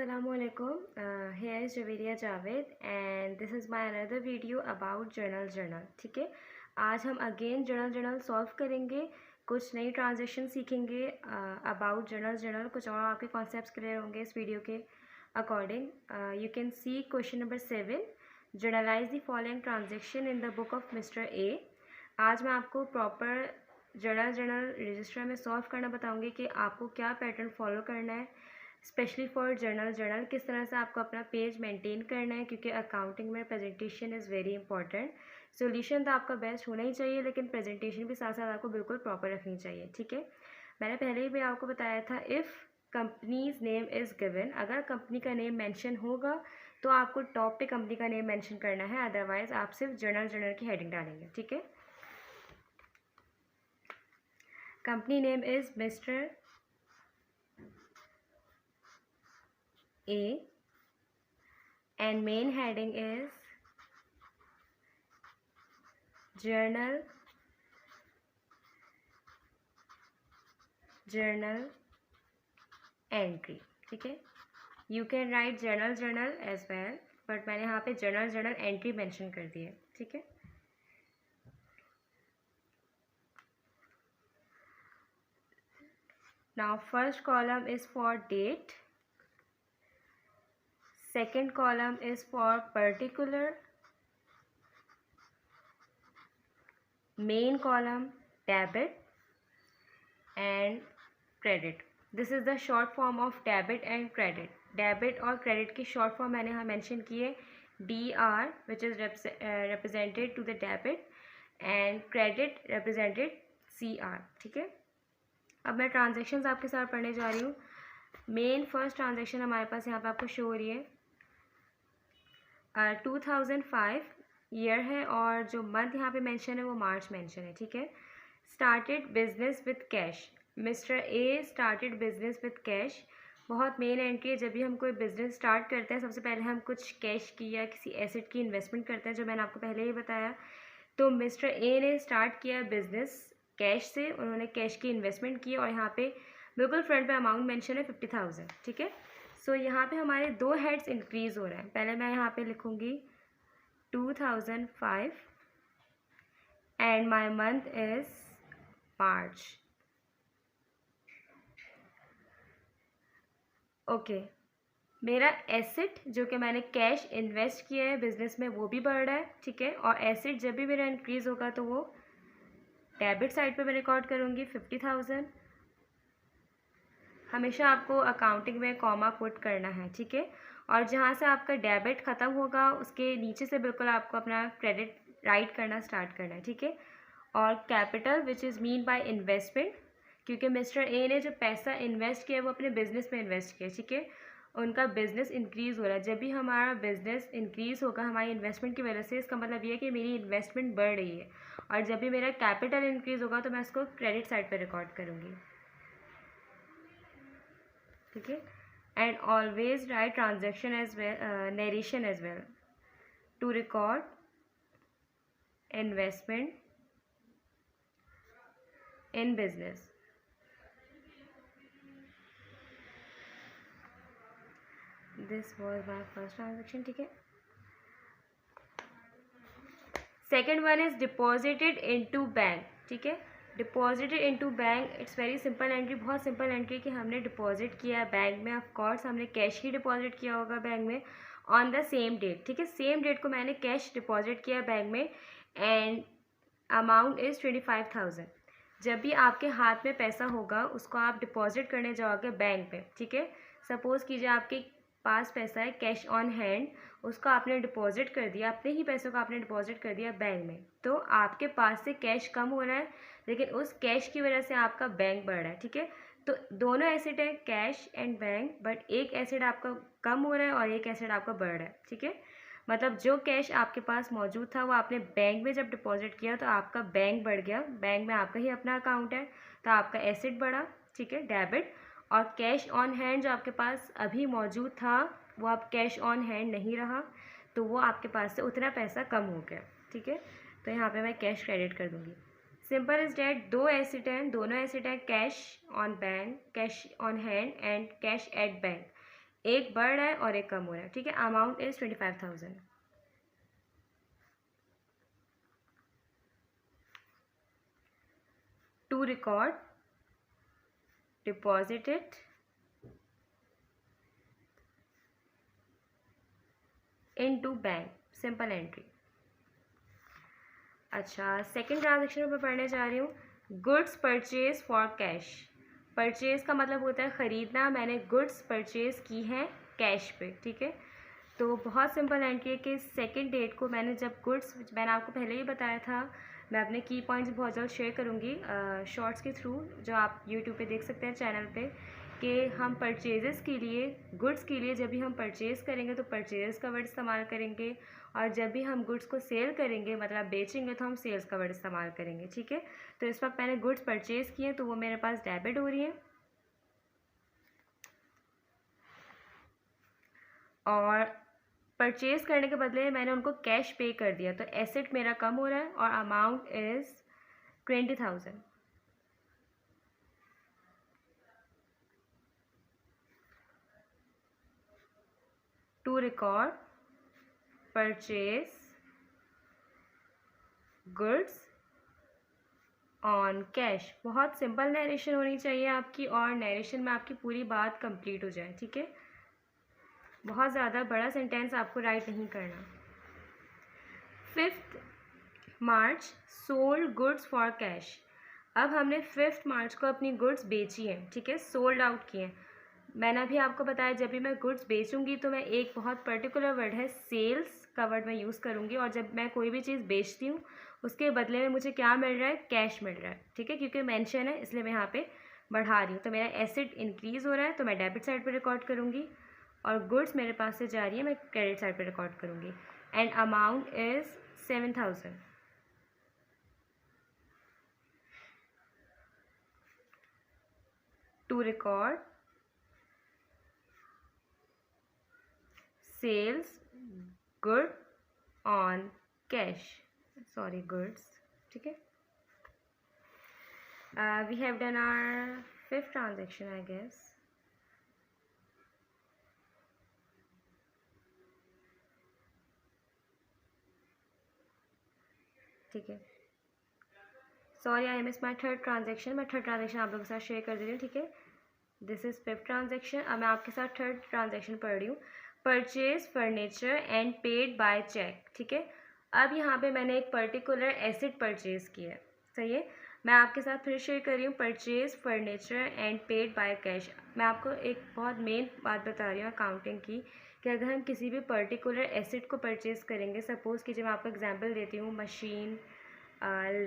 Assalamualaikum. Here is Javeria Javed and this is my another video about journal. ठीक है, आज हम again journal solve करेंगे, कुछ नई ट्रांजेक्शन सीखेंगे अबाउट journal, कुछ और आपके कॉन्सेप्ट्स क्लियर होंगे इस वीडियो के according. You can see question number 7, generalized the following transaction in the book of mister A. आज मैं आपको प्रॉपर जर्नल रजिस्टर में सॉल्व करना बताऊंगी कि आपको क्या पैटर्न फॉलो करना है, स्पेशली फॉर जर्नल किस तरह से आपको अपना पेज मेंटेन करना है, क्योंकि अकाउंटिंग में presentation is very important. Solution तो आपका बेस्ट होना ही चाहिए, लेकिन प्रेजेंटेशन भी साथ साथ आपको बिल्कुल प्रॉपर रखनी चाहिए. ठीक है, मैंने पहले ही भी आपको बताया था, if companies name is given, अगर कंपनी का नेम मेंशन होगा तो आपको टॉप पे कंपनी का नेम मेंशन करना है, अदरवाइज आप सिर्फ जर्नल की हेडिंग डालेंगे. ठीक है, company name is mister A and main heading is journal entry. ठीक है, you can write journal as well, but मैंने यहाँ पे journal entry mention कर दी है. ठीक है, now first column is for date, second column is for particular, main column debit and credit. This is the short form of debit and credit. Debit और credit की short form मैंने यहाँ mention की है, DR which is represented to the debit and credit represented CR. ठीक है, अब मैं ट्रांजेक्शन्स आपके साथ पढ़ने जा रही हूँ. मेन फर्स्ट ट्रांजेक्शन हमारे पास यहाँ पे आपको शो हो रही है, 2005 ईयर है और जो मंथ यहाँ पे मेंशन है वो मार्च मेंशन है. ठीक है, started business with cash, mister A started business with cash. बहुत मेन एंट्री है, जब भी हम कोई बिजनेस स्टार्ट करते हैं सबसे पहले हम कुछ कैश की या किसी एसेट की इन्वेस्टमेंट करते हैं, जो मैंने आपको पहले ही बताया. तो मिस्टर ए ने स्टार्ट किया बिजनेस कैश से, उन्होंने कैश की इन्वेस्टमेंट की और यहाँ पे बिल्कुल फ्रंट पे अमाउंट मेंशन है 50,000. ठीक है, सो यहाँ पे हमारे दो हेड्स इंक्रीज़ हो रहे हैं. पहले मैं यहाँ पे लिखूँगी 2005 and my month is March. Okay, मेरा एसेट जो कि मैंने कैश इन्वेस्ट किया है बिजनेस में वो भी बढ़ रहा है. ठीक है, और एसेट जब भी मेरा इंक्रीज़ होगा तो वो डेबिट साइड पे मैं रिकॉर्ड करूँगी 50,000. हमेशा आपको अकाउंटिंग में कॉमा पुट करना है. ठीक है, और जहाँ से आपका डेबिट ख़त्म होगा उसके नीचे से बिल्कुल आपको अपना क्रेडिट राइट करना स्टार्ट करना है. ठीक है, और capital which is mean by investment, क्योंकि मिस्टर ए ने जो पैसा इन्वेस्ट किया है वो अपने बिजनेस में इन्वेस्ट किया. ठीक है, उनका बिज़नेस इंक्रीज़ हो रहा है. जब भी हमारा बिज़नेस इंक्रीज़ होगा हमारी इन्वेस्टमेंट की वजह से, इसका मतलब ये है कि मेरी इन्वेस्टमेंट बढ़ रही है. और जब भी मेरा कैपिटल इंक्रीज़ होगा तो मैं इसको क्रेडिट साइड पर रिकॉर्ड करूँगी. ठीक है, and always write transaction as well, narration as well to record investment in business. This was my first transaction. ठीक है, second one is deposited into bank. ठीक है, deposited into bank, it's very simple entry, बहुत simple entry कि हमने deposit किया है bank में. ऑफ कोर्स हमने कैश ही डिपॉजिट किया होगा बैंक में ऑन द सेम डेट. ठीक है, सेम डेट को मैंने कैश डिपॉजिट किया बैंक में एंड अमाउंट इज़ 25,000. जब भी आपके हाथ में पैसा होगा उसको आप डिपॉजिट करने जाओगे बैंक में. ठीक है, सपोज़ कीजिए आपके पास पैसा है कैश ऑन हैंड, उसको आपने डिपॉजिट कर दिया, अपने ही पैसों को आपने डिपॉजिट कर दिया बैंक में, तो आपके पास से कैश कम हो रहा है, लेकिन उस कैश की वजह से आपका बैंक बढ़ रहा है. ठीक है, तो दोनों एसेट है कैश एंड बैंक, बट एक एसेट आपका कम हो रहा है और एक एसेट आपका बढ़ रहा है. ठीक है, मतलब जो कैश आपके पास मौजूद था वो आपने बैंक में जब डिपॉजिट किया तो आपका बैंक बढ़ गया, बैंक में आपका ही अपना अकाउंट है तो आपका एसेट बढ़ा. ठीक है, डेबिट. और कैश ऑन हैंड जो आपके पास अभी मौजूद था वो अब कैश ऑन हैंड नहीं रहा, तो वो आपके पास से उतना पैसा कम हो गया. ठीक है, तो यहाँ पे मैं कैश क्रेडिट कर दूँगी. सिंपल इज डैट, दो एसेट हैं, दोनों एसेट हैं cash on bank, cash on hand and cash at bank. एक बढ़ रहा है और एक कम हो रहा है, ठीक है। Amount is 25,000। To record deposited into bank, simple entry. अच्छा, सेकंड ट्रांजेक्शन मैं पढ़ने जा रही हूँ, goods purchase for cash. Purchase का मतलब होता है ख़रीदना, मैंने गुड्स परचेज की हैं कैश पे, ठीक है। तो बहुत सिंपल एंट्री है कि सेकंड डेट को मैंने जब गुड्स, मैंने आपको पहले ही बताया था, मैं अपने की पॉइंट्स बहुत जल्द शेयर करूँगी शॉर्ट्स के थ्रू, जो आप यूट्यूब पे देख सकते हैं चैनल पे, कि हम परचेजेस के लिए, गुड्स के लिए जब भी हम परचेज़ करेंगे तो परचेज़ का वर्ड इस्तेमाल करेंगे, और जब भी हम गुड्स को सेल करेंगे, मतलब बेचेंगे, तो हम सेल्स का वर्ड इस्तेमाल करेंगे, ठीक है। तो इस वक्त मैंने गुड्स परचेज़ किए हैं तो वो मेरे पास डेबिट हो रही हैं, और परचेज़ करने के बदले मैंने उनको कैश पे कर दिया, तो एसेट मेरा कम हो रहा है और amount is 20,000। To record purchase goods on cash. बहुत सिंपल नरेशन होनी चाहिए आपकी, और नरेशन में आपकी पूरी बात कंप्लीट हो जाए, ठीक है। बहुत ज़्यादा बड़ा सेंटेंस आपको राइट नहीं करना। 5 मार्च सोल्ड गुड्स फॉर कैश। अब हमने 5 मार्च को अपनी गुड्स बेची हैं, ठीक है, सोल्ड आउट किए हैं। मैंने अभी आपको बताया जब भी मैं गुड्स बेचूंगी तो मैं एक बहुत पर्टिकुलर वर्ड है सेल्स का वर्ड मैं यूज़ करूँगी, और जब मैं कोई भी चीज़ बेचती हूँ उसके बदले में मुझे क्या मिल रहा है, कैश मिल रहा है, ठीक है। क्योंकि मेंशन है इसलिए मैं यहाँ पे बढ़ा रही हूँ, तो मेरा एसेट इंक्रीज़ हो रहा है तो मैं डेबिट साइड पे रिकॉर्ड करूँगी, और गुड्स मेरे पास से जा रही है मैं क्रेडिट साइड पे रिकॉर्ड करूँगी। And amount is 7,000। To record sales good on cash, sorry goods, ठीक है। We have done our 5th transaction I guess, ठीक है। Sorry I miss my 3rd transaction, मैं 3rd ट्रांजेक्शन आप लोगों के साथ शेयर कर दे रही हूँ, ठीक है। This is 5th transaction. अब मैं आपके साथ 3rd ट्रांजेक्शन पढ़ रही हूँ, purchase furniture and paid by cheque, ठीक है। अब यहाँ पे मैंने एक पर्टिकुलर एसेट परचेज़ किया है, सही है। मैं आपके साथ फिर शेयर कर रही हूँ, purchase furniture and paid by cash. मैं आपको एक बहुत मेन बात बता रही हूँ अकाउंटिंग की, कि अगर हम किसी भी पर्टिकुलर एसेट को परचेज़ करेंगे, सपोज़ कि जब मैं आपको एग्जांपल देती हूँ, machine,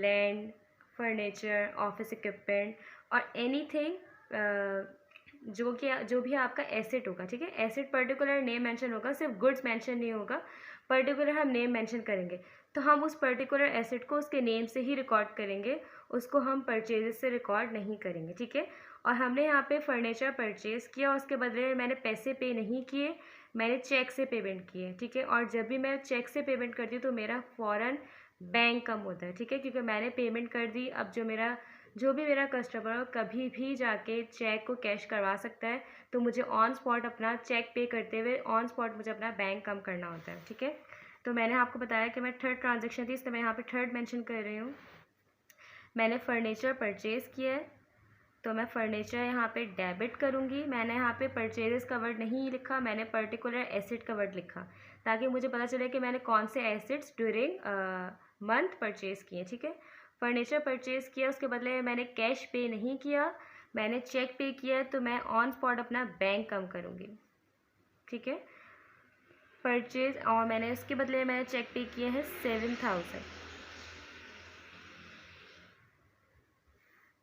land, furniture, office equipment और एनीथिंग, जो भी आपका एसेट होगा, ठीक है। एसेट पर्टिकुलर नेम मेंशन होगा, सिर्फ गुड्स मेंशन नहीं होगा, पर्टिकुलर हम नेम मेंशन करेंगे, तो हम उस पर्टिकुलर एसेट को उसके नेम से ही रिकॉर्ड करेंगे, उसको हम परचेज से रिकॉर्ड नहीं करेंगे, ठीक है। और हमने यहाँ पे फर्नीचर परचेज़ किया, उसके बदले में मैंने पैसे पे नहीं किए, मैंने चेक से पेमेंट किए, ठीक है। और जब भी मैं चेक से पेमेंट करती हूँ तो मेरा फ़ौरन बैंक कम होता है, ठीक है, क्योंकि मैंने पेमेंट कर दी। अब जो भी मेरा कस्टमर कभी भी जाके चेक को कैश करवा सकता है, तो मुझे ऑन स्पॉट अपना चेक पे करते हुए ऑन स्पॉट मुझे अपना बैंक कम करना होता है, ठीक है। तो मैंने आपको बताया कि मैं 3rd ट्रांजेक्शन थी, इसलिए मैं यहाँ पे 3rd मेंशन कर रही हूँ। मैंने फर्नीचर परचेज़ किया है तो मैं फर्नीचर यहाँ पे डेबिट करूँगी। मैंने यहाँ पे परचेजेस का वर्ड नहीं लिखा, मैंने पर्टिकुलर एसेट का वर्ड लिखा, ताकि मुझे पता चले कि मैंने कौन से एसेट्स ड्यूरिंग मंथ परचेज़ किए, ठीक है। फर्नीचर परचेज़ किया, उसके बदले मैंने कैश पे नहीं किया, मैंने चेक पे किया, तो मैं ऑन स्पॉट अपना बैंक कम करूँगी, ठीक है। परचेज, और मैंने इसके बदले मैंने चेक पे किया है 7,000,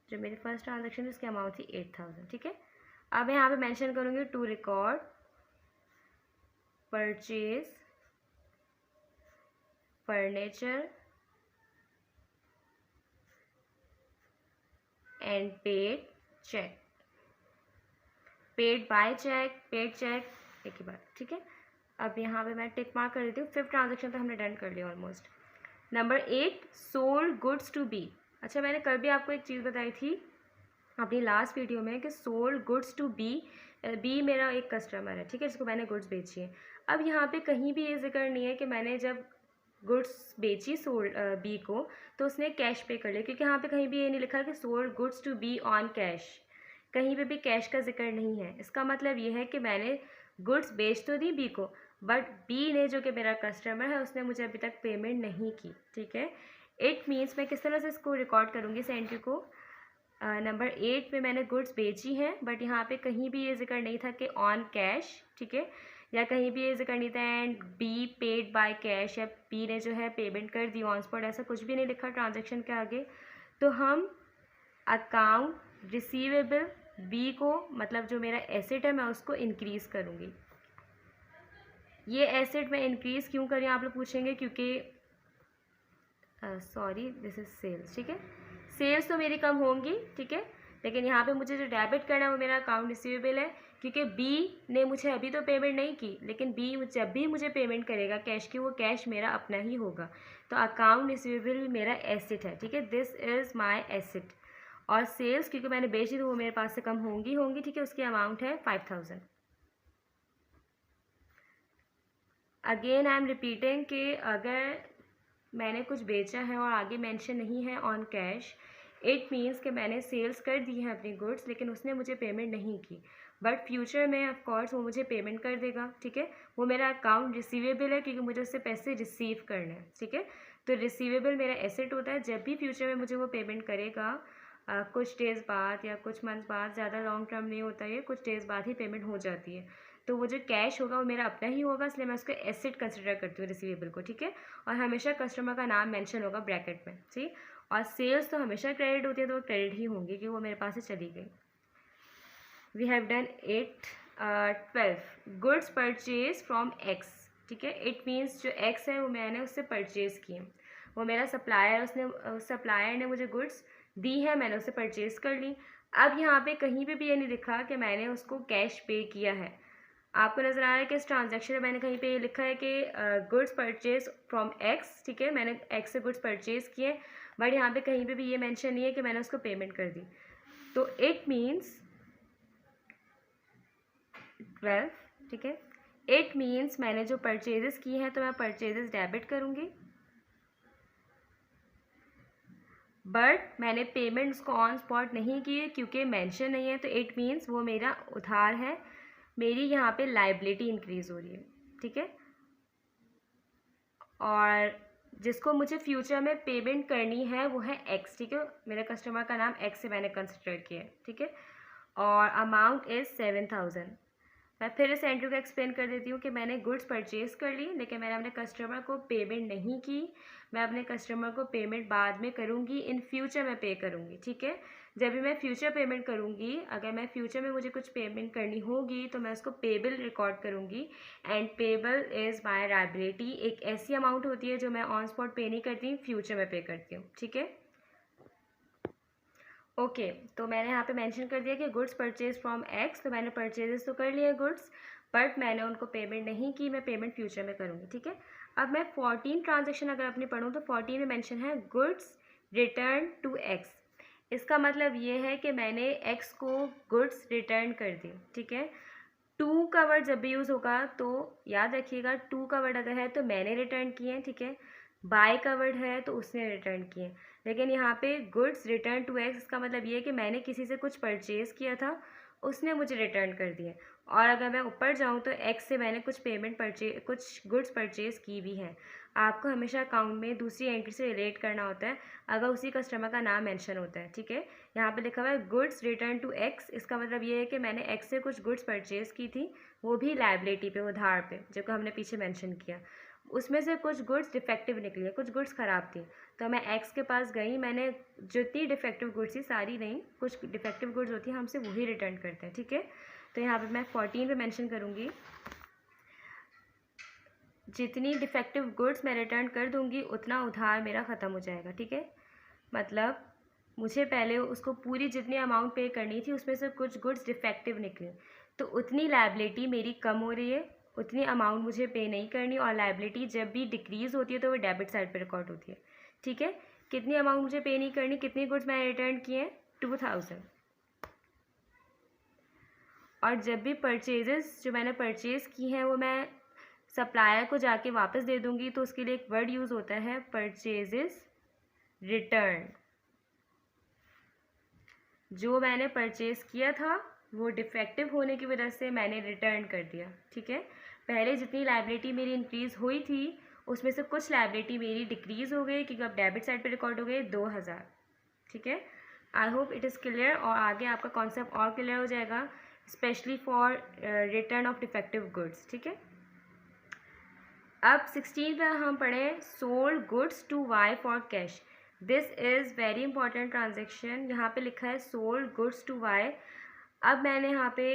जो मेरी फर्स्ट ट्रांजेक्शन उसकी अमाउंट थी 8,000, ठीक है। अब यहाँ पे मेंशन करूँगी to record purchase furniture and paid cheque, paid by cheque, paid cheque, एक ही बात, ठीक है। अब यहाँ पे मैं टिक मार्क कर देती हूँ। 5th ट्रांजेक्शन तो हमने डन कर लिया almost. Number 8, sold goods to B. अच्छा, मैंने कल भी आपको एक चीज़ बताई थी अपनी लास्ट वीडियो में कि sold goods to B, B मेरा एक कस्टमर है, ठीक है, जिसको मैंने गुड्स बेची है। अब यहाँ पे कहीं भी ये जिक्र नहीं है कि मैंने जब गुड्स बेची सोल्ड बी को तो उसने कैश पे कर लिया, क्योंकि यहाँ पे कहीं भी ये नहीं लिखा कि sold goods to B on cash, कहीं पे भी कैश का जिक्र नहीं है। इसका मतलब ये है कि मैंने गुड्स बेच तो दी बी को, बट बी ने, जो कि मेरा कस्टमर है, उसने मुझे अभी तक पेमेंट नहीं की, ठीक है। इट मीन्स मैं किस तरह से इसको रिकॉर्ड करूँगी इस एंट्री को। नंबर 8 में मैंने गुड्स बेची हैं, बट यहाँ पे कहीं भी ये जिक्र नहीं था कि ऑन कैश, ठीक है, या कहीं भी ये जिक्र नहीं था and be paid by cash, या बी ने जो है पेमेंट कर दी ऑन स्पॉट, ऐसा कुछ भी नहीं लिखा ट्रांजैक्शन के आगे। तो हम अकाउंट रिसीवेबल बी को, मतलब जो मेरा एसेट है, मैं उसको इंक्रीज़ करूँगी। ये एसेट मैं इंक्रीज़ क्यों कर रही हूँ आप लोग पूछेंगे, क्योंकि सॉरी दिस इज़ सेल्स, ठीक है, सेल्स तो मेरी कम होंगी, ठीक है, लेकिन यहाँ पे मुझे जो डेबिट करना है वो मेरा अकाउंट रिसीवेबल है, क्योंकि बी ने मुझे अभी तो पेमेंट नहीं की, लेकिन बी जब भी मुझे पेमेंट करेगा कैश की, वो कैश मेरा अपना ही होगा। तो अकाउंट रिसीवेबल मेरा एसेट है, ठीक है, दिस इज़ माई एसेट। और सेल्स क्योंकि मैंने बेची तो वो मेरे पास से कम होंगी, ठीक है, उसकी अमाउंट है 5000। अगेन आई एम रिपीटिंग कि अगर मैंने कुछ बेचा है और आगे मेंशन नहीं है ऑन कैश, इट मीन्स कि मैंने सेल्स कर दी है अपनी गुड्स, लेकिन उसने मुझे पेमेंट नहीं की, बट फ्यूचर में ऑफ कोर्स वो मुझे पेमेंट कर देगा, ठीक है। वो मेरा अकाउंट रिसीवेबल है क्योंकि मुझे उससे पैसे रिसीव करने हैं, ठीक है। तो रिसीवेबल मेरा एसेट होता है, जब भी फ्यूचर में मुझे वो पेमेंट करेगा, कुछ डेज़ बाद या कुछ मंथ बाद, ज़्यादा लॉन्ग टर्म नहीं होता ये, कुछ डेज़ बाद ही पेमेंट हो जाती है। तो वो जो कैश होगा वो मेरा अपना ही होगा, इसलिए मैं उसको एसेट कंसिडर करती हूँ रिसीवेबल को, ठीक है। और हमेशा कस्टमर का नाम मेंशन होगा ब्रैकेट में, ठीक। और सेल्स तो हमेशा क्रेडिट होती है, तो वो क्रेडिट ही होंगी कि वो मेरे पास से चली गई। We have done 8 12 goods purchase from X, ठीक है। इट मीन्स जो एक्स है वो मैंने उससे परचेज़ किए, वो मेरा सप्लायर, उसने सप्लायर ने मुझे गुड्स दी है, मैंने उससे परचेज़ कर ली। अब यहाँ पे कहीं पे भी ये नहीं लिखा कि मैंने उसको कैश पे किया है। आपको नज़र आ रहा है कि इस ट्रांजैक्शन में मैंने कहीं पे ये लिखा है कि गुड्स परचेज फ्रॉम एक्स, ठीक है, मैंने एक्स से गुड्स परचेज़ किए, बट यहाँ पे कहीं पे भी ये मेंशन नहीं है कि मैंने उसको पेमेंट कर दी। तो इट मीन्स 12, ठीक है, इट मीन्स मैंने जो परचेजेस की हैं तो मैं परचेजेस डेबिट करूँगी, बट मैंने पेमेंट उसको ऑन स्पॉट नहीं की है क्योंकि मेंशन नहीं है, तो इट मीन्स वो मेरा उधार है, मेरी यहाँ पे लाइबिलिटी इंक्रीज़ हो रही है, ठीक है। और जिसको मुझे फ्यूचर में पेमेंट करनी है वो है एक्स, ठीक है, मेरे कस्टमर का नाम एक्स से मैंने कंसिडर किया है, ठीक है। और अमाउंट इज़ 7000। मैं फिर इस एंट्री को एक्सप्लेन कर देती हूँ कि मैंने गुड्स परचेज़ कर ली, लेकिन मैंने अपने कस्टमर को पेमेंट नहीं की। मैं अपने कस्टमर को पेमेंट बाद में करूँगी, इन फ्यूचर में पे करूँगी, ठीक है। जब भी मैं फ्यूचर पेमेंट करूँगी, अगर मैं फ्यूचर में मुझे कुछ पेमेंट करनी होगी तो मैं उसको पेबल रिकॉर्ड करूँगी, and payable is my liability. एक ऐसी अमाउंट होती है जो मैं ऑन स्पॉट पे नहीं करती, फ्यूचर में पे करती हूँ, ठीक है। ओके तो मैंने यहाँ पे मेंशन कर दिया कि गुड्स परचेज फ्रॉम एक्स, तो मैंने परचेजेस तो कर लिए गुड्स, बट मैंने उनको पेमेंट नहीं की, मैं पेमेंट फ्यूचर में करूँगी, ठीक है। अब मैं 14 ट्रांजेक्शन अगर अपनी पढ़ूँ तो 14 में मेंशन है गुड्स रिटर्न टू एक्स। इसका मतलब ये है कि मैंने एक्स को गुड्स रिटर्न कर दी, ठीक है। टू का वर्ड जब भी यूज़ होगा तो याद रखिएगा, टू का वर्ड अगर है तो मैंने रिटर्न किए, ठीक है। बाय का वर्ड है तो उसने रिटर्न किए, लेकिन यहाँ पे गुड्स रिटर्न टू एक्स, इसका मतलब ये है कि मैंने किसी से कुछ परचेज़ किया था, उसने मुझे रिटर्न कर दिए। और अगर मैं ऊपर जाऊँ तो एक्स से मैंने कुछ गुड्स परचेज़ की भी हैं। आपको हमेशा अकाउंट में दूसरी एंट्री से रिलेट करना होता है अगर उसी कस्टमर का नाम मेंशन होता है, ठीक है। यहाँ पे लिखा हुआ है गुड्स रिटर्न टू एक्स, इसका मतलब ये है कि मैंने एक्स से कुछ गुड्स परचेज़ की थी, वो भी लायबिलिटी पे, उधार पे, जो हमने पीछे मेंशन किया। उसमें से कुछ गुड्स डिफेक्टिव निकली है, कुछ गुड्स ख़राब थी, तो मैं एक्स के पास गई, मैंने जितनी डिफेक्टिव गुड्स थी, सारी नहीं, कुछ डिफेक्टिव गुड्स होती हैं हमसे वही रिटर्न करते हैं, ठीक है। तो यहाँ पे मैं 14 पे मेंशन करूँगी, जितनी डिफेक्टिव गुड्स मैं रिटर्न कर दूँगी उतना उधार मेरा ख़त्म हो जाएगा, ठीक है। मतलब मुझे पहले उसको पूरी जितनी अमाउंट पे करनी थी उसमें से कुछ गुड्स डिफेक्टिव निकले, तो उतनी लायबिलिटी मेरी कम हो रही है, उतनी अमाउंट मुझे पे नहीं करनी। और लायबिलिटी जब भी डिक्रीज़ होती है तो वो डेबिट साइड पे रिकॉर्ड होती है, ठीक है। कितनी अमाउंट मुझे पे नहीं करनी, कितनी गुड्स मैंने रिटर्न किए हैं, 2000, और जब भी परचेजेस जो मैंने परचेज़ की हैं वो मैं सप्लायर को जाके वापस दे दूँगी, तो उसके लिए एक वर्ड यूज़ होता है परचेजेस रिटर्न। जो मैंने परचेज़ किया था वो डिफेक्टिव होने की वजह से मैंने रिटर्न कर दिया, ठीक है। पहले जितनी लायबिलिटी मेरी इंक्रीज़ हुई थी उसमें से कुछ लायबिलिटी मेरी डिक्रीज़ हो गई, क्योंकि अब डेबिट साइड पे रिकॉर्ड हो गई 2000, ठीक है। I hope it is clear, और आगे आपका कॉन्सेप्ट और क्लियर हो जाएगा, specially for return of defective goods, ठीक है। अब 16 पे हम पढ़ें sold goods to Y for cash. This is very important transaction. यहाँ पे लिखा है सोल्ड गुड्स टू वाई। अब मैंने यहाँ पे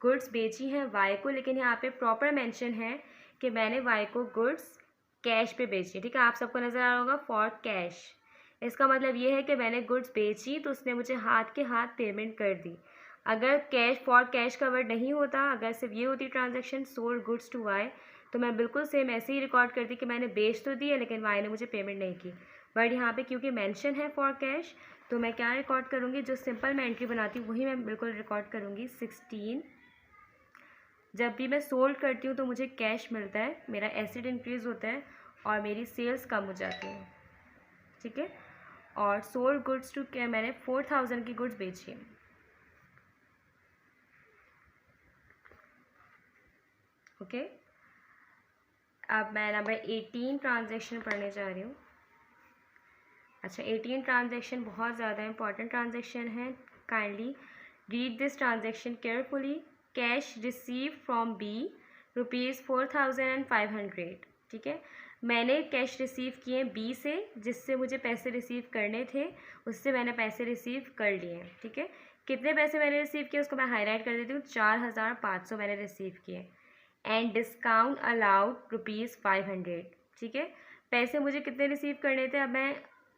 गुड्स बेची हैं वाई को, लेकिन यहाँ पे प्रॉपर मेंशन है कि मैंने वाई को गुड्स कैश पे बेची है, ठीक है। आप सबको नज़र आ रहा होगा फॉर कैश। इसका मतलब ये है कि मैंने गुड्स बेची तो उसने मुझे हाथ के हाथ पेमेंट कर दी। अगर कैश फॉर कैश का वर्ड नहीं होता, अगर सिर्फ ये होती transaction sold goods to Y, तो मैं बिल्कुल सेम ऐसे ही रिकॉर्ड करती कि मैंने बेच तो दी है लेकिन वाई ने मुझे पेमेंट नहीं की। बट यहाँ पे क्योंकि मेंशन है फॉर कैश, तो मैं क्या रिकॉर्ड करूँगी, जो सिंपल मैं एंट्री बनाती हूँ वही मैं बिल्कुल रिकॉर्ड करूँगी। 16 जब भी मैं सोल्ड करती हूँ तो मुझे कैश मिलता है, मेरा एसेट इंक्रीज़ होता है और मेरी सेल्स कम हो जाती है, ठीक है। और सोल्ड गुड्स टू क्या, मैंने 4000 की गुड्स बेची है, ओके। अब मैं नंबर 18 ट्रांजेक्शन पढ़ने जा रही हूँ। अच्छा, 18 ट्रांजेक्शन बहुत ज़्यादा इंपॉर्टेंट ट्रांजेक्शन है। Kindly read this transaction carefully. Cash receive from B ₹4500, ठीक है। मैंने कैश रिसीव किए बी से, जिससे मुझे पैसे रिसीव करने थे, उससे मैंने पैसे रिसीव कर लिए हैं, ठीक है। कितने पैसे मैंने रिसीव किए उसको मैं हाईलाइट कर देती हूँ। 4500 मैंने रिसीव किए एंड डिस्काउंट अलाउड ₹500, ठीक है। पैसे मुझे कितने रिसीव करने थे, अब मैं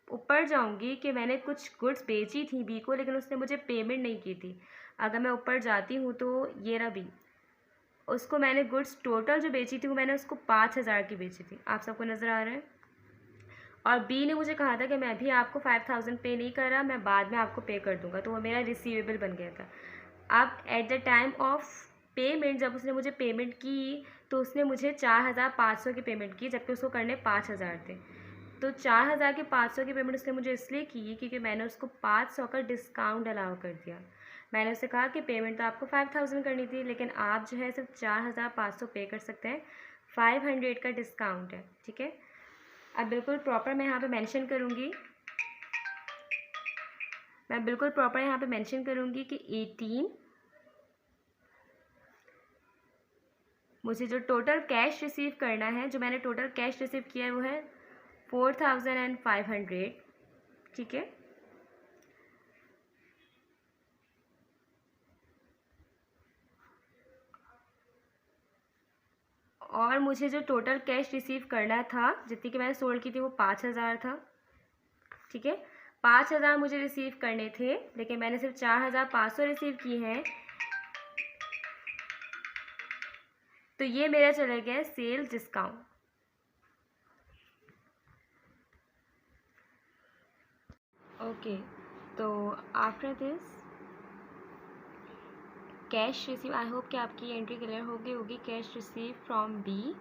ऊपर जाऊंगी कि मैंने कुछ गुड्स बेची थी बी को, लेकिन उसने मुझे पेमेंट नहीं की थी। अगर मैं ऊपर जाती हूँ तो ये रहा बी, उसको मैंने गुड्स टोटल जो बेची थी वो मैंने उसको 5000 की बेची थी, आप सबको नज़र आ रहा है। और बी ने मुझे कहा था कि मैं भी आपको 5000 पे नहीं कर रहा, मैं बाद में आपको पे कर दूंगा, तो वो मेरा रिसीवेबल बन गया था। अब at the time of payment, जब उसने मुझे पेमेंट की तो उसने मुझे 4500 की पेमेंट की, जबकि उसको करने 5000 थे। तो 4000 के 500 की पेमेंट उसने मुझे इसलिए की क्योंकि मैंने उसको 500 का डिस्काउंट अलाउ कर दिया। मैंने उससे कहा कि पेमेंट तो आपको 5000 करनी थी, लेकिन आप जो है सिर्फ 4500 पे कर सकते हैं, 500 का डिस्काउंट है, ठीक है। अब बिल्कुल प्रॉपर मैं यहाँ पे मेंशन करूँगी, मैं बिल्कुल प्रॉपर यहाँ पे मेंशन करूँगी कि 18 मुझे जो टोटल कैश रिसीव करना है, जो मैंने टोटल कैश रिसीव किया है वो है 4500, ठीक है। और मुझे जो टोटल कैश रिसीव करना था, जितनी कि मैंने सोल्ड की थी वो 5000 था, ठीक है। 5000 मुझे रिसीव करने थे, लेकिन मैंने सिर्फ 4500 रिसीव किए हैं, तो ये मेरा चला गया सेल डिस्काउंट, ओके। तो after this cash receive, I hope कि आपकी एंट्री क्लियर होगी। Cash receive from B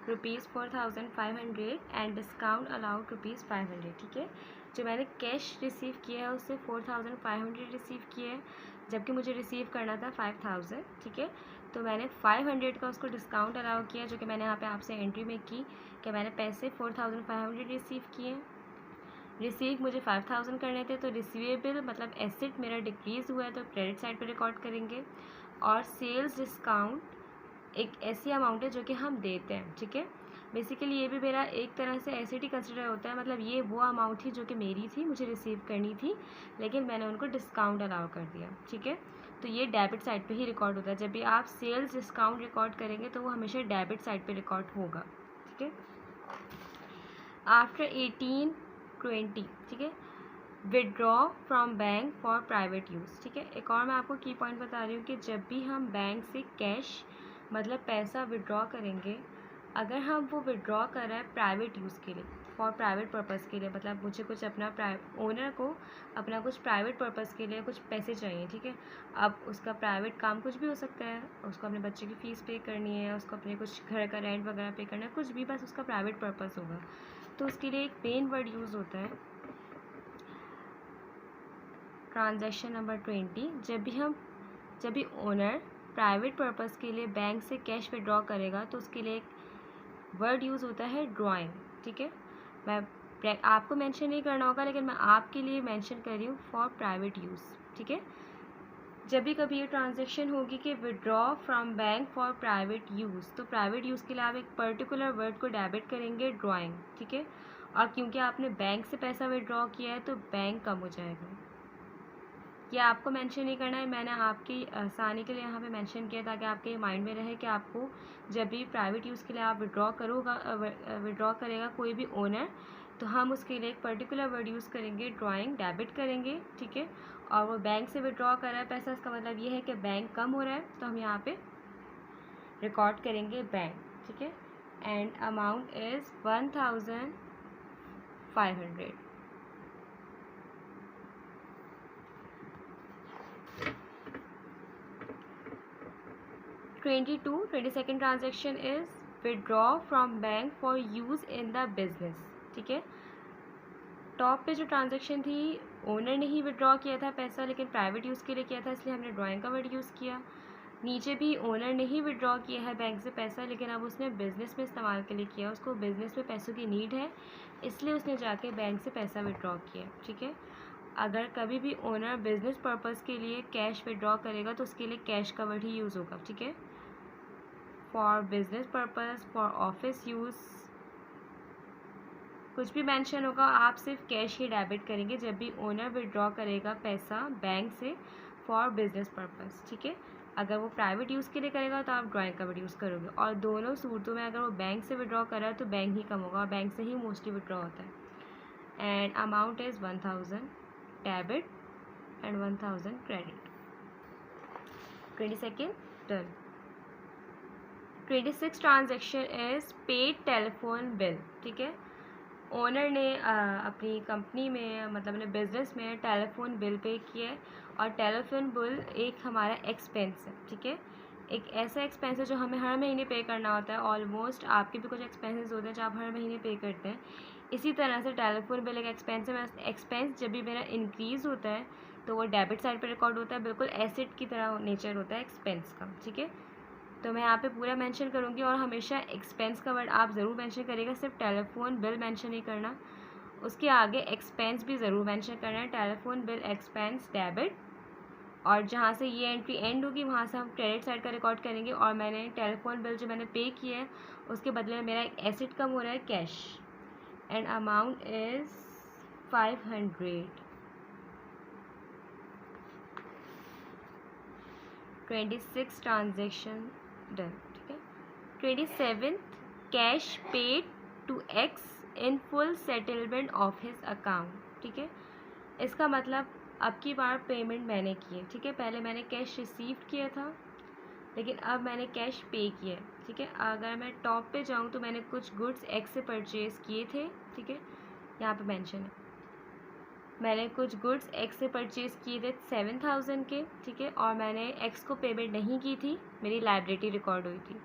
₹4500 and discount allowed ₹500, ठीक है। जो मैंने कैश रिसीव किया है उससे 4500 रिसीव किए हैं, जबकि मुझे रिसीव करना था 5000, ठीक है। तो मैंने 500 का उसको डिस्काउंट अलाउ किया, जो कि मैंने यहाँ पे आपसे एंट्री में की कि मैंने पैसे 4500 रिसीव किए। रिसीव मुझे 5000 करने थे, तो रिसीवेबल मतलब एसेट मेरा डिक्रीज़ हुआ है, तो क्रेडिट साइड पे रिकॉर्ड करेंगे। और सेल्स डिस्काउंट एक ऐसी अमाउंट है जो कि हम देते हैं, ठीक है। बेसिकली ये भी मेरा एक तरह से एसेट ही कंसिडर होता है, मतलब ये वो अमाउंट थी जो कि मेरी थी, मुझे रिसीव करनी थी, लेकिन मैंने उनको डिस्काउंट अलाउ कर दिया, ठीक है। तो ये डेबिट साइड पे ही रिकॉर्ड होता है। जब भी आप सेल्स डिस्काउंट रिकॉर्ड करेंगे तो वो हमेशा डेबिट साइड पे रिकॉर्ड होगा, ठीक है। आफ्टर 1820, ठीक है, withdraw from bank for private use, ठीक है। एक और मैं आपको की पॉइंट बता रही हूँ कि जब भी हम बैंक से कैश मतलब पैसा विड्रॉ करेंगे, अगर हम वो विड्रॉ कर रहे हैं प्राइवेट यूज़ के लिए, फॉर प्राइवेट पर्पज़ के लिए, मतलब मुझे कुछ अपना ओनर को अपना कुछ प्राइवेट पर्पज़ के लिए कुछ पैसे चाहिए, ठीक है। अब उसका प्राइवेट काम कुछ भी हो सकता है, उसको अपने बच्चे की फ़ीस पे करनी है, उसको अपने कुछ घर का रेंट वगैरह पे करना है, कुछ भी, बस उसका प्राइवेट पर्पज़ होगा। तो उसके लिए एक मेन वर्ड यूज़ होता है ट्रांजैक्शन नंबर 20। जब भी ओनर प्राइवेट पर्पज़ के लिए बैंक से कैश विड्रॉ करेगा तो उसके लिए एक वर्ड यूज़ होता है ड्राइंग, ठीक है। मैं आपको मेंशन नहीं करना होगा, लेकिन मैं आपके लिए मेंशन कर रही हूँ फॉर प्राइवेट यूज़, ठीक है। जब भी कभी ये ट्रांजैक्शन होगी कि withdraw from bank for private use, तो प्राइवेट यूज़ के लिए आप एक पर्टिकुलर वर्ड को डेबिट करेंगे, ड्राइंग, ठीक है। और क्योंकि आपने बैंक से पैसा विड्रॉ किया है तो बैंक कम हो जाएगा। ये आपको मेंशन नहीं करना है, मैंने आपकी आसानी के लिए यहाँ पे मेंशन किया ताकि आपके माइंड में रहे कि आपको जब भी प्राइवेट यूज़ के लिए आप विड्रॉ करेगा कोई भी ओनर, तो हम उसके लिए एक पर्टिकुलर वर्ड यूज़ करेंगे, ड्राइंग, डेबिट करेंगे, ठीक है। और वो बैंक से विड्रॉ कर रहा है पैसा, इसका मतलब ये है कि बैंक कम हो रहा है, तो हम यहाँ पे रिकॉर्ड करेंगे बैंक, ठीक है। And amount is 1500। 22nd transaction is withdraw from bank for use in the business, ठीक है। टॉप पे जो ट्रांजेक्शन थी ओनर ने ही विड्रॉ किया था पैसा, लेकिन प्राइवेट यूज़ के लिए किया था, इसलिए हमने ड्राइंग का वर्ड यूज़ किया। नीचे भी ओनर ने ही विड्रॉ किया है बैंक से पैसा, लेकिन अब उसने बिज़नेस में इस्तेमाल के लिए किया, उसको बिज़नेस में पैसों की नीड है, इसलिए उसने जाके बैंक से पैसा विड्रॉ किया, ठीक है। अगर कभी भी ओनर बिज़नेस पर्पज़ के लिए कैश विड्रॉ करेगा तो उसके लिए कैश का वर्ड ही यूज़ होगा, ठीक है। For business purpose, for office use, कुछ भी मेंशन होगा, आप सिर्फ कैश ही डेबिट करेंगे जब भी ओनर विड्रॉ करेगा पैसा बैंक से फॉर बिजनेस पर्पज़, ठीक है। अगर वो प्राइवेट यूज़ के लिए करेगा तो आप ड्राइंग का वर्ड यूज़ करोगे, और दोनों सूरतों में अगर वो बैंक से विड्रॉ कर रहा है तो बैंक ही कम होगा, और बैंक से ही मोस्टली विड्रॉ होता है। And amount is 1000 debit and 1000 credit. 22nd done. 26 transaction is paid telephone bill, ठीक है। ओनर ने अपनी कंपनी में, मतलब अपने बिज़नेस में टेलीफोन बिल पे किया है, और टेलीफोन बिल एक हमारा एक्सपेंस है, ठीक है। एक ऐसा एक्सपेंस है जो हमें हर महीने पे करना होता है। ऑलमोस्ट आपके भी कुछ एक्सपेंसेस होते हैं जो आप हर महीने पे करते हैं, इसी तरह से टेलीफोन बिल एक एक्सपेंस है। एक्सपेंस जब भी मेरा इंक्रीज़ होता है तो वो डेबिट साइड पर रिकॉर्ड होता है, बिल्कुल एसेट की तरह नेचर होता है एक्सपेंस का, ठीक है। तो मैं यहाँ पे पूरा मेंशन करूँगी, और हमेशा एक्सपेंस का वर्ड आप ज़रूर मेंशन करिएगा, सिर्फ टेलीफोन बिल मेंशन नहीं करना, उसके आगे एक्सपेंस भी ज़रूर मेंशन करना है, टेलीफोन बिल एक्सपेंस डेबिट, और जहाँ से ये एंट्री एंड होगी वहाँ से हम क्रेडिट साइड का रिकॉर्ड करेंगे। और मैंने टेलीफोन बिल जो मैंने पे किया है उसके बदले में मेरा एक एसेट कम हो रहा है, cash, and amount is 500। 26 transaction done, ठीक है। 27 cash paid to X in full settlement of his account, ठीक है। इसका मतलब अब की बार पेमेंट मैंने की है, ठीक है। पहले मैंने कैश रिसीव किया था, लेकिन अब मैंने कैश पे किया है, ठीक है। अगर मैं टॉप पे जाऊँ तो मैंने कुछ गुड्स एक्स से परचेज़ किए थे, ठीक है, यहाँ पे मेंशन है। मैंने कुछ गुड्स एक्स से परचेज़ किए थे 7000 के, ठीक है, और मैंने एक्स को पेमेंट नहीं की थी, मेरी लायबिलिटी रिकॉर्ड हुई थी।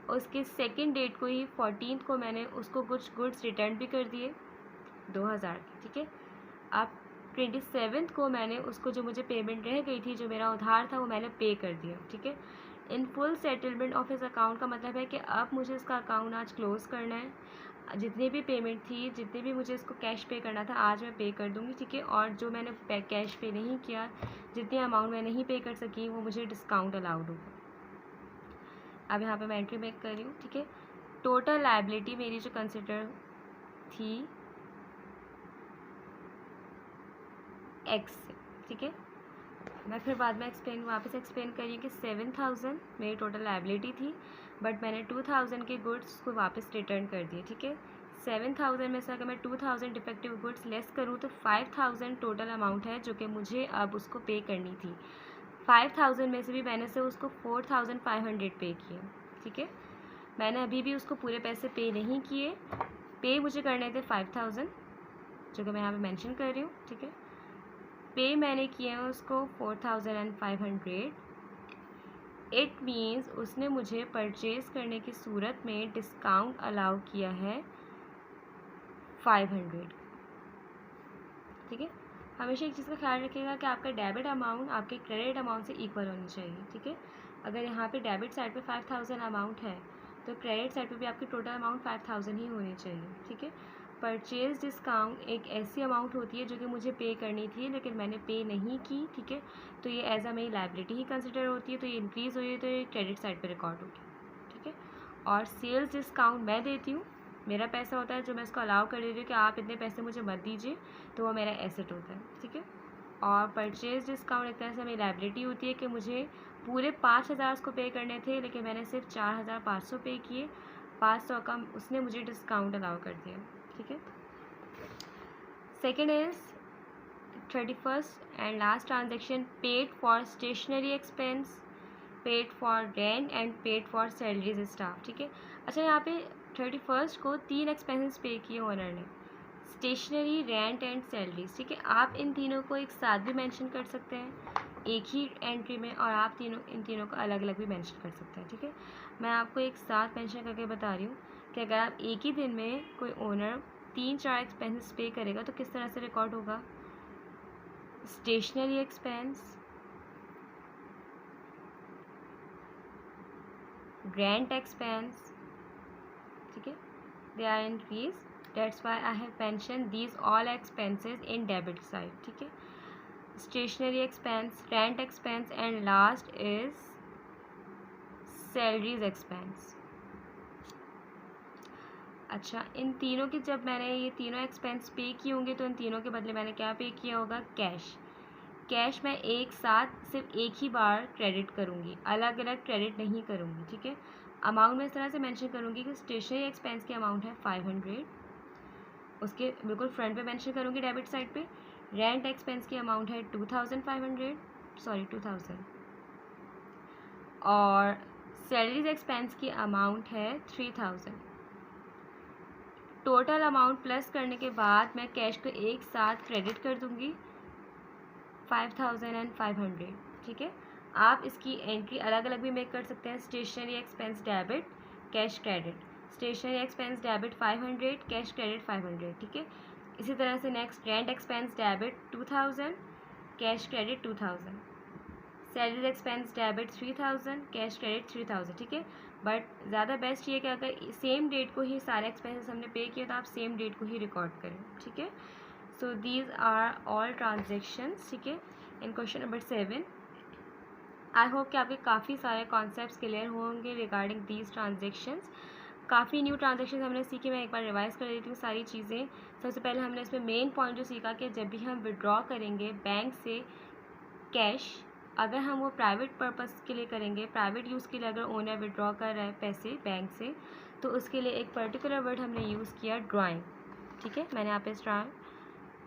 उसके सेकंड डेट को ही 14th को मैंने उसको कुछ गुड्स रिटर्न भी कर दिए 2000 के, ठीक है। अब 27th को मैंने उसको जो मुझे पेमेंट रह गई थी, जो मेरा उधार था, वो मैंने पे कर दिया, ठीक है। इन full settlement of his account का मतलब है कि अब मुझे इसका अकाउंट आज क्लोज़ करना है, जितनी भी पेमेंट थी, जितने भी मुझे इसको कैश पे करना था, आज मैं पे कर दूँगी, ठीक है। और जो मैंने कैश पे नहीं किया, जितनी अमाउंट मैं नहीं पे कर सकी, वो मुझे डिस्काउंट अलाउड होगा। अब यहाँ पे मैं एंट्री मेक कर रही हूँ, ठीक है। टोटल लायबिलिटी मेरी जो कंसिडर थी एक्स से, ठीक है। मैं फिर बाद में वापस एक्सप्लेन करिए कि 7000 मेरी टोटल लायबिलिटी थी, बट मैंने 2000 के गुड्स को वापस रिटर्न कर दिए, ठीक है। 7000 में से अगर मैं 2000 डिफेक्टिव गुड्स लेस करूँ तो 5000 टोटल अमाउंट है जो कि मुझे अब उसको पे करनी थी। 5000 में से भी मैंने से उसको 4500 पे किए, ठीक है। मैंने अभी भी उसको पूरे पैसे पे नहीं किए, पे मुझे करने थे 5000, जो कि मैं यहाँ पे मेंशन कर रही हूँ, ठीक है। पे मैंने किए हैं उसको 4500। इट मीन्स उसने मुझे परचेज़ करने की सूरत में डिस्काउंट अलाउ किया है 500, ठीक है। हमेशा एक चीज़ का ख्याल रखिएगा कि आपका डेबिट अमाउंट आपके क्रेडिट अमाउंट से इक्वल होनी चाहिए, ठीक है। अगर यहाँ पे डेबिट साइड पे 5000 अमाउंट है तो क्रेडिट साइड पे भी आपकी टोटल अमाउंट 5000 ही होनी चाहिए, ठीक है। परचेज डिस्काउंट एक ऐसी अमाउंट होती है जो कि मुझे पे करनी थी लेकिन मैंने पे नहीं की, ठीक है। तो ये एज अ मेरी लाइबिलिटी ही कंसिडर होती है, तो ये इंक्रीज़ हुई है तो ये क्रेडिट साइड पर रिकॉर्ड होगी, ठीक है। और सेल्स डिस्काउंट मैं देती हूँ, मेरा पैसा होता है जो मैं इसको अलाउ कर देती हूँ कि आप इतने पैसे मुझे मत दीजिए, तो वो मेरा एसेट होता है, ठीक है। और परचेज डिस्काउंट एक तरह से मेरी लाइबिलिटी होती है कि मुझे पूरे 5000 उसको पे करने थे लेकिन मैंने सिर्फ 4500 पे किए, 500 का उसने मुझे डिस्काउंट अलाउ कर दिया, ठीक है। Second is 31st and last transaction, paid for stationery expense, paid for rent and paid for salaries staff, ठीक है। अच्छा, यहाँ पे 31st को 3 एक्सपेंसेस पे किए ओनर ने, स्टेशनरी, रेंट एंड सैलरीज, ठीक है। आप इन तीनों को एक साथ भी मेंशन कर सकते हैं एक ही एंट्री में, और आप इन तीनों को अलग अलग भी मेंशन कर सकते हैं, ठीक है। मैं आपको एक साथ मेंशन करके बता रही हूँ कि अगर आप एक ही दिन में कोई ओनर 3-4 एक्सपेंसेस पे करेगा तो किस तरह से रिकॉर्ड होगा। स्टेशनरी एक्सपेंस, रेंट एक्सपेंस, ठीक है, they are increased, that's why I have mentioned these all expenses in debit side, ठीक है। Stationery expense, rent expense and last is salaries expense. अच्छा, इन तीनों की जब मैंने ये तीनों एक्सपेंस पे किए होंगे तो इन तीनों के बदले मैंने क्या पे किया होगा, कैश। कैश मैं एक साथ सिर्फ एक ही बार क्रेडिट करूँगी, अलग अलग क्रेडिट नहीं करूँगी, ठीक है। अमाउंट मैं इस तरह से मेंशन करूँगी कि स्टेशनरी एक्सपेंस की अमाउंट है 500, उसके बिल्कुल फ्रंट पे मेंशन करूँगी डेबिट साइड पे। रेंट एक्सपेंस की अमाउंट है 2000, और सैलरीज एक्सपेंस की अमाउंट है 3000। टोटल अमाउंट प्लस करने के बाद मैं कैश को एक साथ क्रेडिट कर दूँगी 5500, ठीक है। आप इसकी एंट्री अलग अलग भी मेक कर सकते हैं, stationery expense debit, cash credit, stationery expense debit 500, cash credit 500, ठीक है। इसी तरह से next rent expense debit 2000, cash credit 2000, salaries expense debit 3000, cash credit 3000, ठीक है। बट ज़्यादा बेस्ट ये कि अगर सेम डेट को ही सारे एक्सपेंसेस हमने पे किए तो आप सेम डेट को ही रिकॉर्ड करें, ठीक है। So these are all transactions, ठीक है, in question number 7। I hope कि आपके काफ़ी सारे कॉन्सेप्ट्स क्लियर होंगे रिगार्डिंग दीज ट्रांजेक्शन्स। काफ़ी न्यू ट्रांजेक्शन्स हमने सीखे, मैं एक बार रिवाइज कर देती हूँ सारी चीज़ें। सबसे पहले हमने इसमें मेन पॉइंट जो सीखा कि जब भी हम विड्रॉ करेंगे बैंक से कैश, अगर हम वो प्राइवेट पर्पस के लिए करेंगे, प्राइवेट यूज़ के लिए अगर ओनर विड्रॉ कर रहा है पैसे बैंक से, तो उसके लिए एक पर्टिकुलर वर्ड हमने यूज़ किया, ड्राइंग, ठीक है, मैंने यहाँ पे ड्राइंग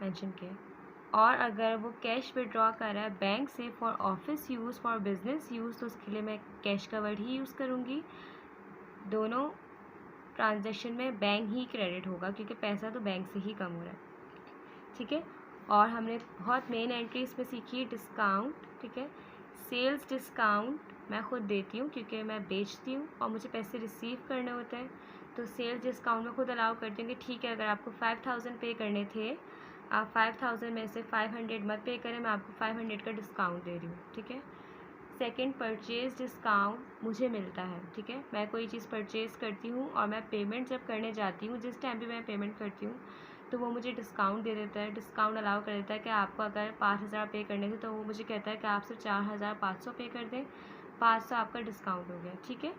मेंशन किया। और अगर वो कैश विड्रॉ कर रहा है बैंक से for office use, for business use, तो उसके लिए मैं कैश का वर्ड ही यूज़ करूँगी। दोनों ट्रांजैक्शन में बैंक ही क्रेडिट होगा क्योंकि पैसा तो बैंक से ही कम हो रहा है, ठीक है। और हमने बहुत मेन एंट्री इसमें सीखी, डिस्काउंट, ठीक है। सेल्स डिस्काउंट मैं खुद देती हूँ क्योंकि मैं बेचती हूँ और मुझे पैसे रिसीव करने होते हैं, तो सेल्स डिस्काउंट मैं खुद अलाउ करती हूँ कि ठीक है, अगर आपको 5000 पे करने थे, आप 5000 में से 500 मत पे करें, मैं आपको 500 का डिस्काउंट दे रही हूँ, ठीक है। सेकेंड, परचेज़ डिस्काउंट मुझे मिलता है, ठीक है। मैं कोई चीज़ परचेज़ करती हूँ और मैं पेमेंट जब करने जाती हूँ, जिस टाइम भी मैं पेमेंट करती हूँ तो वो मुझे डिस्काउंट दे देता है, डिस्काउंट अलाउ कर देता है कि आपको अगर 5000 पे करने थे तो वो मुझे कहता है कि आप सिर्फ 4500 पे कर दें, 500 आपका डिस्काउंट हो गया, ठीक है।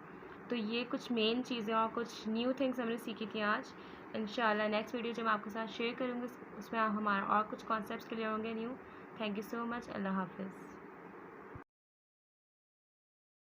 तो ये कुछ मेन चीज़ें और कुछ न्यू थिंग्स हमने सीखी थी आज। इंशाल्लाह नेक्स्ट वीडियो जो मैं आपके साथ शेयर करूँगी उसमें हमारा और कुछ कॉन्सेप्ट्स क्लियर होंगे न्यू। Thank you so much. अल्लाह हाफिज़।